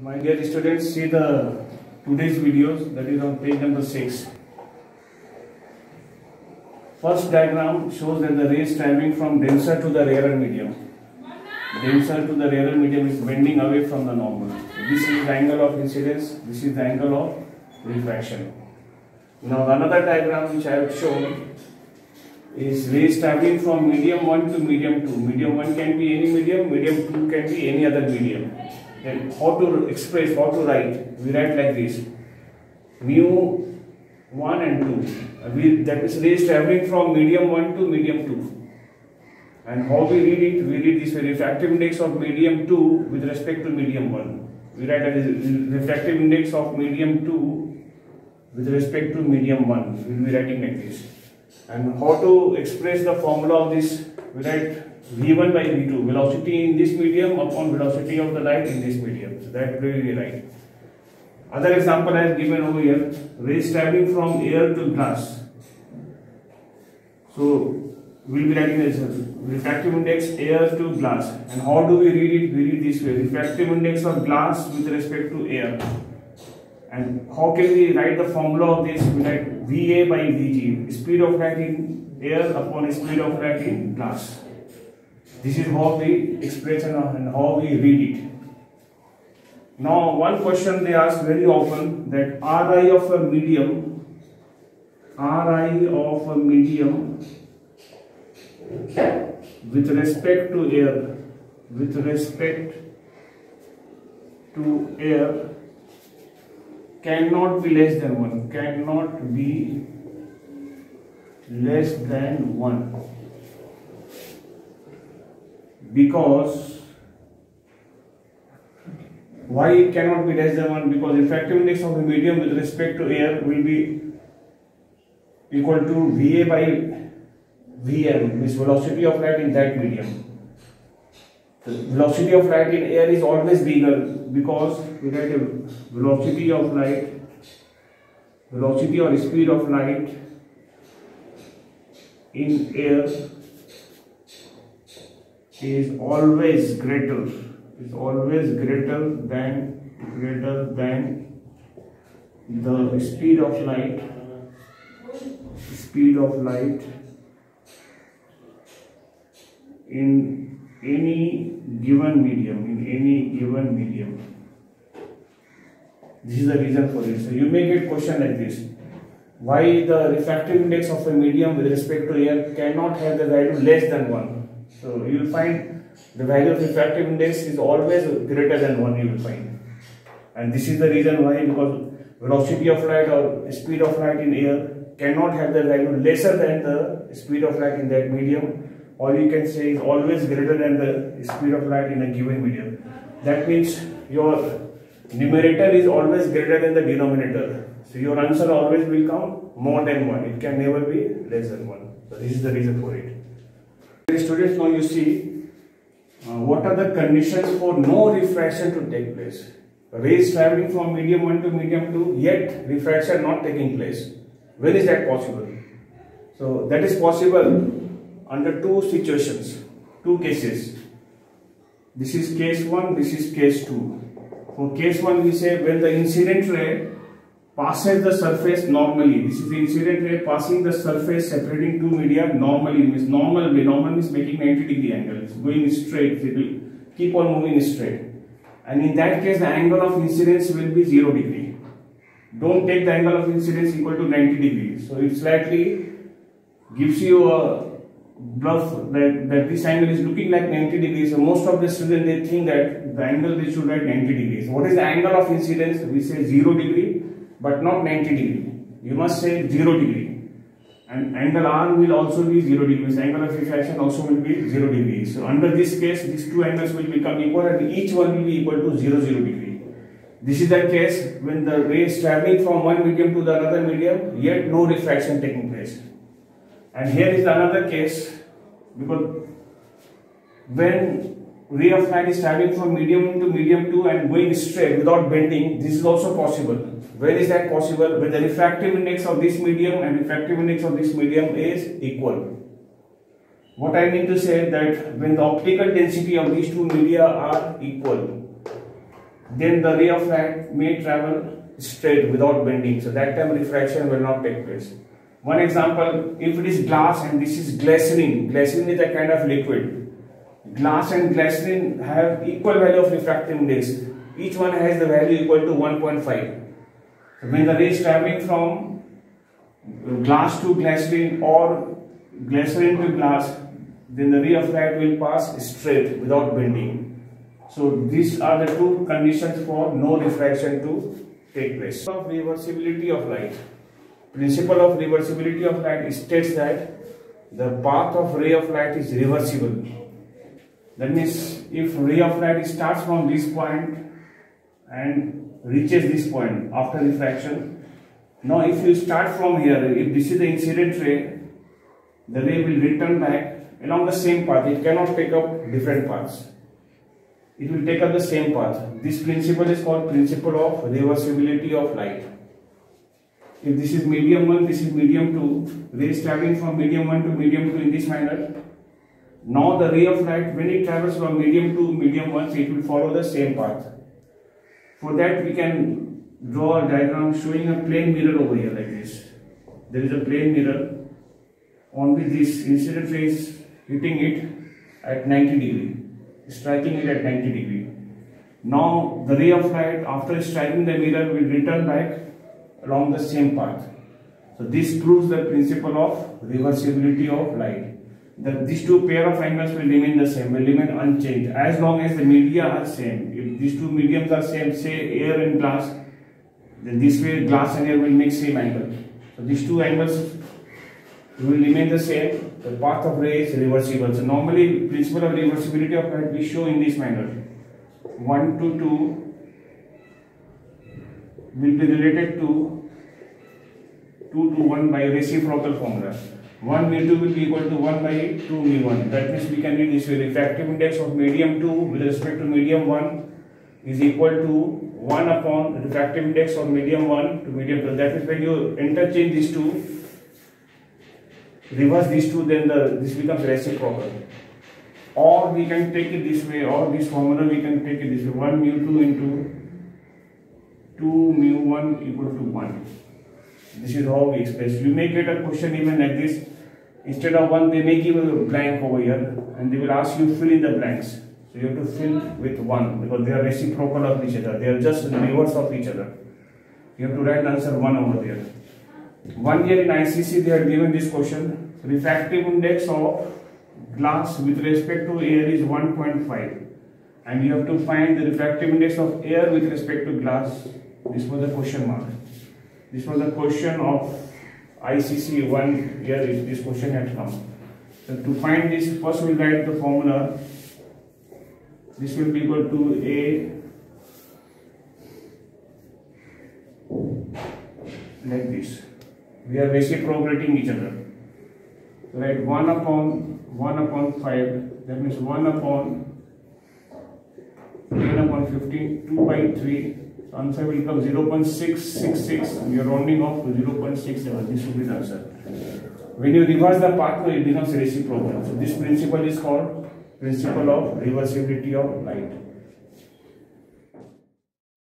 My dear students, see the today's videos, that is on page number 6. First diagram shows that the rays traveling from denser to the rarer medium. Denser to the rarer medium is bending away from the normal. So this is the angle of incidence, this is the angle of refraction. Now another diagram which I have shown is rays traveling from medium 1 to medium 2. Medium 1 can be any medium, medium 2 can be any other medium. Then how to express, how to write? We write like this: mu 1 and 2. That is rays traveling from medium 1 to medium 2. And how we read it? We read this way: refractive index of medium 2 with respect to medium 1. We write as refractive index of medium 2 with respect to medium 1. We will be writing like this. And how to express the formula of this? We write V1 by V2, velocity in this medium upon velocity of the light in this medium. So that will be right. Other example I have given over here: rays traveling from air to glass. So we will be writing this refractive index air to glass. And how do we read it? We read this way: refractive index of glass with respect to air. And how can we write the formula of this? We write VA by VG, speed of light in air upon speed of light in glass. This is how we express and how we read it. Now one question they ask very often, that Ri of a medium with respect to air, cannot be less than 1, cannot be less than 1, because why it cannot be less than 1? Because refractive index of a medium with respect to air will be equal to VA by Vm, means velocity of light in that medium. The velocity of light in air is always bigger, because we write a velocity of light, velocity or speed of light in air is always greater than the speed of light in any given medium. This is the reason for it. So you may get question like this: why the refractive index of a medium with respect to air cannot have the value less than 1? So you will find the value of refractive index is always greater than 1, you will find. And this is the reason why, because velocity of light or speed of light in air cannot have the value lesser than the speed of light in that medium. Or you can say is always greater than the speed of light in a given medium. That means your numerator is always greater than the denominator. So your answer always will come more than 1. It can never be less than 1. So this is the reason for it. Students, now you see what are the conditions for no refraction to take place. Rays traveling from medium 1 to medium 2, yet refraction not taking place. When is that possible? So that is possible under two situations, two cases. This is case 1, this is case 2. For case 1, we say when the incident ray passes the surface normally. This is the incident ray passing the surface separating two media normally. Means normal way. Normal means making 90-degree angle. It's going straight. It will keep on moving straight. And in that case, the angle of incidence will be 0 degree. Don't take the angle of incidence equal to 90 degrees. So it slightly gives you a bluff that this angle is looking like 90 degrees. So most of the students, they think that the angle they should write 90 degrees. What is the angle of incidence? We say 0 degree, but not 90 degree. You must say 0 degree. And angle R will also be 0 degrees. Angle of refraction also will be 0 degrees. So under this case, these two angles will become equal and each one will be equal to 0 degree. This is the case when the ray is traveling from one medium to the another medium, yet no refraction taking place. And here is another case, because when ray of light is traveling from medium 1 to medium 2 and going straight without bending, this is also possible. When is that possible? When the refractive index of this medium and refractive index of this medium is equal. What I mean to say that when the optical density of these two media are equal, then the ray of light may travel straight without bending. So that time refraction will not take place. One example, if it is glass and this is glycerin, glycerin is a kind of liquid. Glass and glycerin have equal value of refractive index. Each one has the value equal to 1.5. So when the ray is traveling from glass to glycerin or glycerin to glass, then the ray of light will pass straight without bending. So these are the two conditions for no refraction to take place. Of reversibility of light. Principle of reversibility of light states that the path of ray of light is reversible. That means if ray of light starts from this point and reaches this point after refraction, now if you start from here, if this is the incident ray, the ray will return back along the same path. It cannot take up different paths. It will take up the same path. This principle is called principle of reversibility of light. If this is medium 1, this is medium 2, ray is traveling from medium 1 to medium 2 in this manner. Now the ray of light, when it travels from medium 2 to medium 1, so it will follow the same path. For that we can draw a diagram showing a plane mirror over here like this. There is a plane mirror on which this incident ray is hitting it at 90 degree, striking it at 90 degree. Now the ray of light after striking the mirror will return back along the same path. So this proves the principle of reversibility of light. These two pair of angles will remain the same, will remain unchanged as long as the media are same. If these two mediums are same, say air and glass, then this way glass and air will make same angle. So these two angles will remain the same. The path of ray is reversible. So normally principle of reversibility of light we show in this manner. 1 to 2 will be related to 2 to 1 by reciprocal formula. 1 mu 2 will be equal to 1 by 2 mu 1. That means we can read this way. Refractive index of medium 2 with respect to medium 1 is equal to 1 upon refractive index of medium 1 to medium 2. That is when you interchange these two, reverse these two, then this becomes reciprocal. Or we can take it this way, or this formula we can take it this way. 1 mu 2 into 2 mu 1 equal to 1. This is how we express. You may get a question even like this. Instead of 1, they may give a blank over here and they will ask you fill in the blanks. So you have to fill with 1 because they are reciprocal of each other. They are just reverse of each other. You have to write answer 1 over there. 1 year in ICC they have given this question. Refractive index of glass with respect to air is 1.5 and you have to find the refractive index of air with respect to glass. This was the question mark. This was the question of ICC 1 year. This question had come. So to find this, first we will write the formula. This will be equal to A like this. We are reciprocating each other. So write 1 upon 5. That means 1 upon 10 upon 15. 2 by 3. So answer will become 0.666. We are rounding off to 0.67. This will be the answer. When you reverse the path, it becomes reciprocal. So this principle is called principle of reversibility of light.